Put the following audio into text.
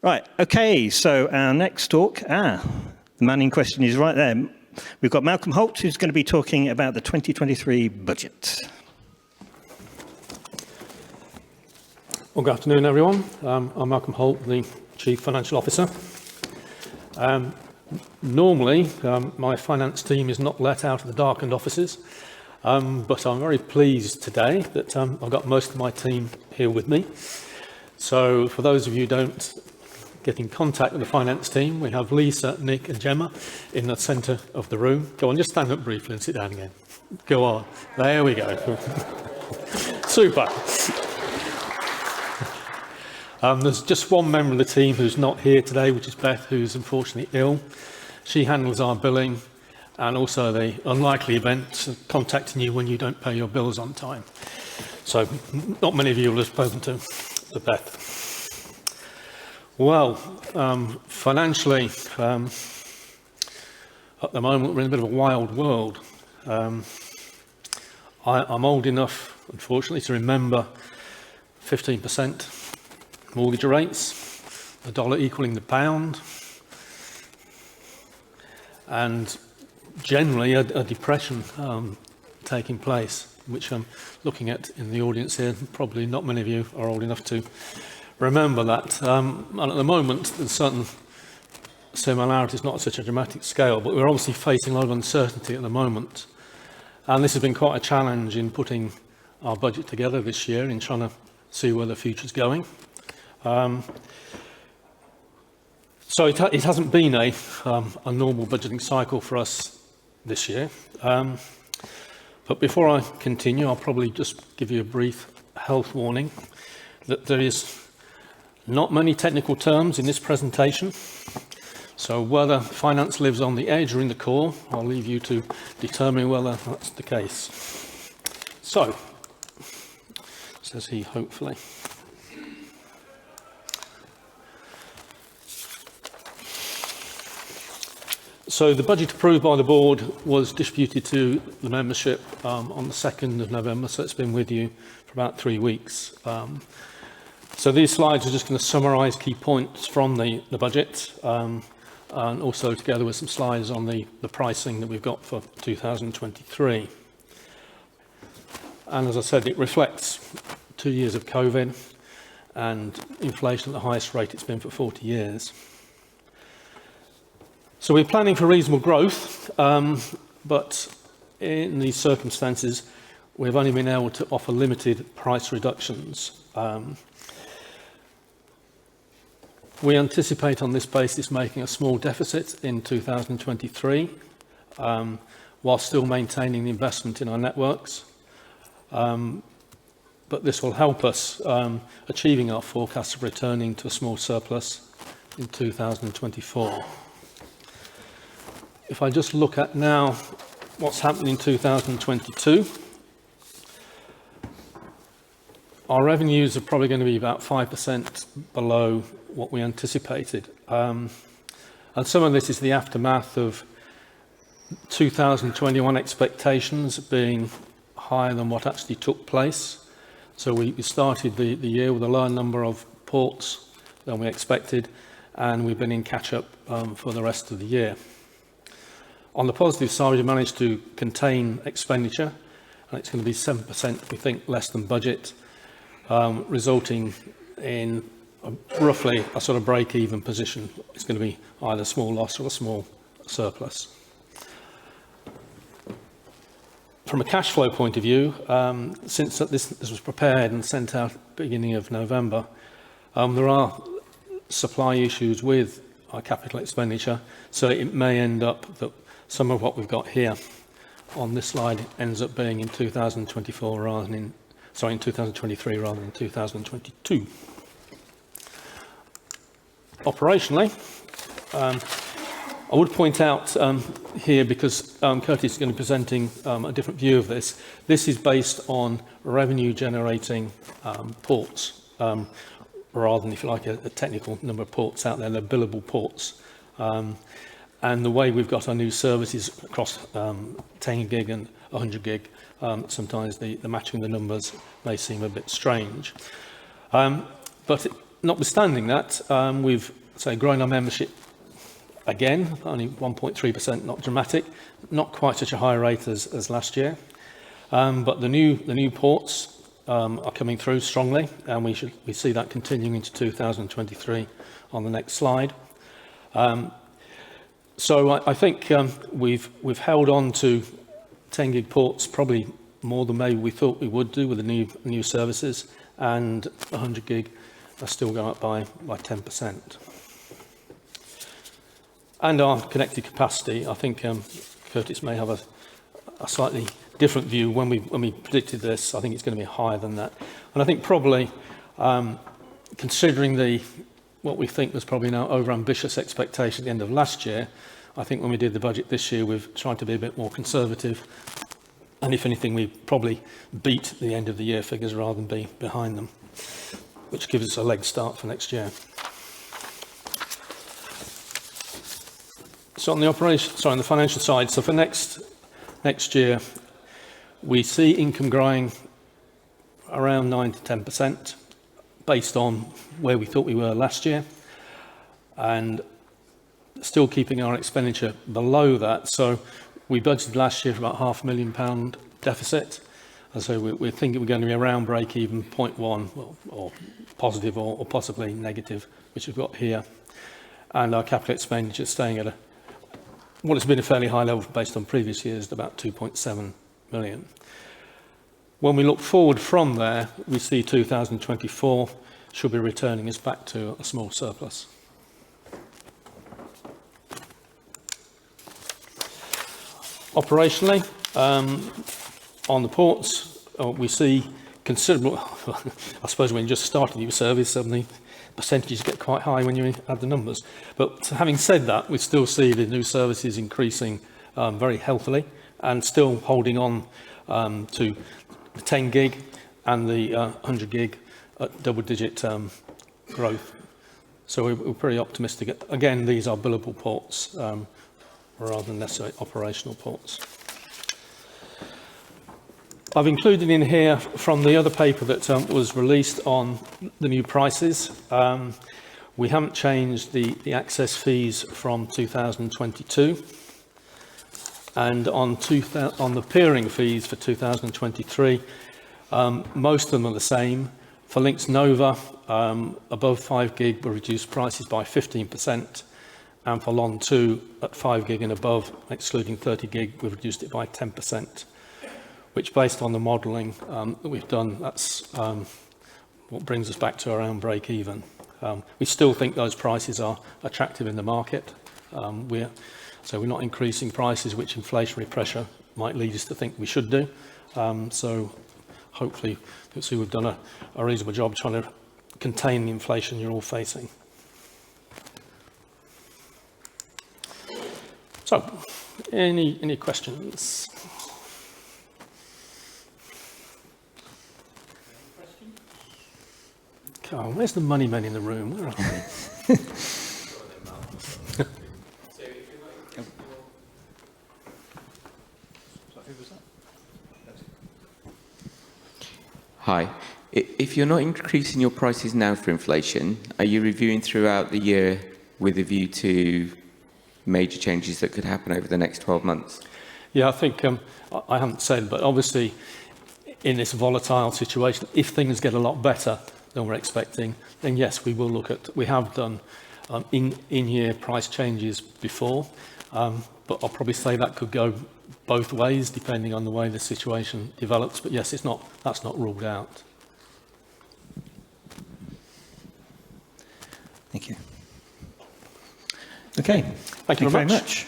Right, okay, so our next talk, the man in question is right there. We've got Malcolm Holt, who's going to be talking about the 2023 budget. Well, good afternoon, everyone. I'm Malcolm Holt, the Chief Financial Officer. Normally, my finance team is not let out of the darkened offices, but I'm very pleased today that I've got most of my team here with me. So for those of you who don't get in contact with the finance team, we have Lisa, Nick and Gemma in the centre of the room. Go on, just stand up briefly and sit down again. Go on. There we go. Super. There's just one member of the team who's not here today, which is Beth, who's unfortunately ill. She handles our billing and also the unlikely event of contacting you when you don't pay your bills on time. So not many of you will have spoken to Beth. Well, financially, at the moment we're in a bit of a wild world. I'm old enough, unfortunately, to remember 15% mortgage rates, the dollar equaling the pound, and generally a depression taking place, which I'm looking at in the audience here. Probably not many of you are old enough to remember that. And at the moment, there's certain similarities, not at such a dramatic scale, but we're obviously facing a lot of uncertainty at the moment. And this has been quite a challenge in putting our budget together this year, in trying to see where the future's going. So it hasn't been a normal budgeting cycle for us this year. But before I continue, I'll probably just give you a brief health warning that there is not many technical terms in this presentation. So whether finance lives on the edge or in the core, I'll leave you to determine whether that's the case. So, says he, hopefully. So the budget approved by the board was distributed to the membership on the 2nd of November, so it's been with you for about 3 weeks. So these slides are just going to summarise key points from the budget, and also together with some slides on the pricing that we've got for 2023. And as I said, it reflects 2 years of COVID and inflation at the highest rate it's been for 40 years. So we're planning for reasonable growth, but in these circumstances, we've only been able to offer limited price reductions. We anticipate on this basis making a small deficit in 2023, while still maintaining the investment in our networks. But this will help us achieving our forecast of returning to a small surplus in 2024. If I just look at now what's happened in 2022, our revenues are probably going to be about 5% below what we anticipated. And some of this is the aftermath of 2021 expectations being higher than what actually took place. So we started the year with a lower number of ports than we expected, and we've been in catch-up for the rest of the year. On the positive side, we managed to contain expenditure, and it's going to be 7%, we think, less than budget, resulting in roughly a sort of break-even position. It's going to be either a small loss or a small surplus. From a cash flow point of view, since this was prepared and sent out at the beginning of November, there are supply issues with our capital expenditure, so it may end up that some of what we've got here on this slide ends up being in 2024 rather than in 2023 rather than 2022. Operationally, I would point out here, because Curtis is going to be presenting a different view of this. This is based on revenue generating ports, rather than, if you like, a technical number of ports out there. They're billable ports. And the way we've got our new services across 10 gig and 100 gig, sometimes the matching the numbers may seem a bit strange. But notwithstanding that, we've grown our membership again, only 1.3%, not dramatic, not quite such a high rate as last year. But the new ports are coming through strongly, and we see that continuing into 2023 on the next slide. So I think we've held on to 10 gig ports probably more than maybe we thought we would do with the new services, and 100 gig are still going up by 10%. And our connected capacity, I think Curtis may have a slightly different view. When we predicted this, I think it's going to be higher than that. And I think probably, considering what we think was probably an over-ambitious expectation at the end of last year, I think when we did the budget this year, we've tried to be a bit more conservative. And if anything, we probably beat the end of the year figures rather than be behind them, which gives us a leg start for next year. So on the financial side, so for next year, we see income growing around 9 to 10% based on where we thought we were last year, and still keeping our expenditure below that. So we budgeted last year for about £500,000 deficit, and so we're thinking we're going to be around break even, 0.1 or positive or possibly negative, which we've got here, and our capital expenditure staying at what has been a fairly high level based on previous years, at about 2.7 million. When we look forward from there, we see 2024 should be returning us back to a small surplus. Operationally, on the ports, we see considerable, I suppose when you just start a new service, suddenly percentages get quite high when you add the numbers. But having said that, we still see the new services increasing very healthily, and still holding on to the 10 gig and the 100 gig at double-digit growth. So we're pretty optimistic. Again, these are billable ports rather than necessarily operational ports. I've included in here from the other paper that was released on the new prices. We haven't changed the access fees from 2022. And on the peering fees for 2023, most of them are the same. For LINX Nova, above 5 gig, we reduced prices by 15%. And for LON 2, at 5 gig and above, excluding 30 gig, we've reduced it by 10%. Which, based on the modelling that we've done, that's what brings us back to around break even. We still think those prices are attractive in the market. So we're not increasing prices, which inflationary pressure might lead us to think we should do. So hopefully you'll see we've done a reasonable job trying to contain the inflation you're all facing. So, any questions? Oh, where's the money men in the room? Where are they? Hi. If you're not increasing your prices now for inflation, are you reviewing throughout the year with a view to major changes that could happen over the next 12 months? Yeah, I think I haven't said, but obviously in this volatile situation, if things get a lot better than we're expecting, then yes, we will look at, we have done in-year price changes before, but I'll probably say that could go both ways depending on the way the situation develops. But yes, that's not ruled out. Thank you. Okay. Thank you very much.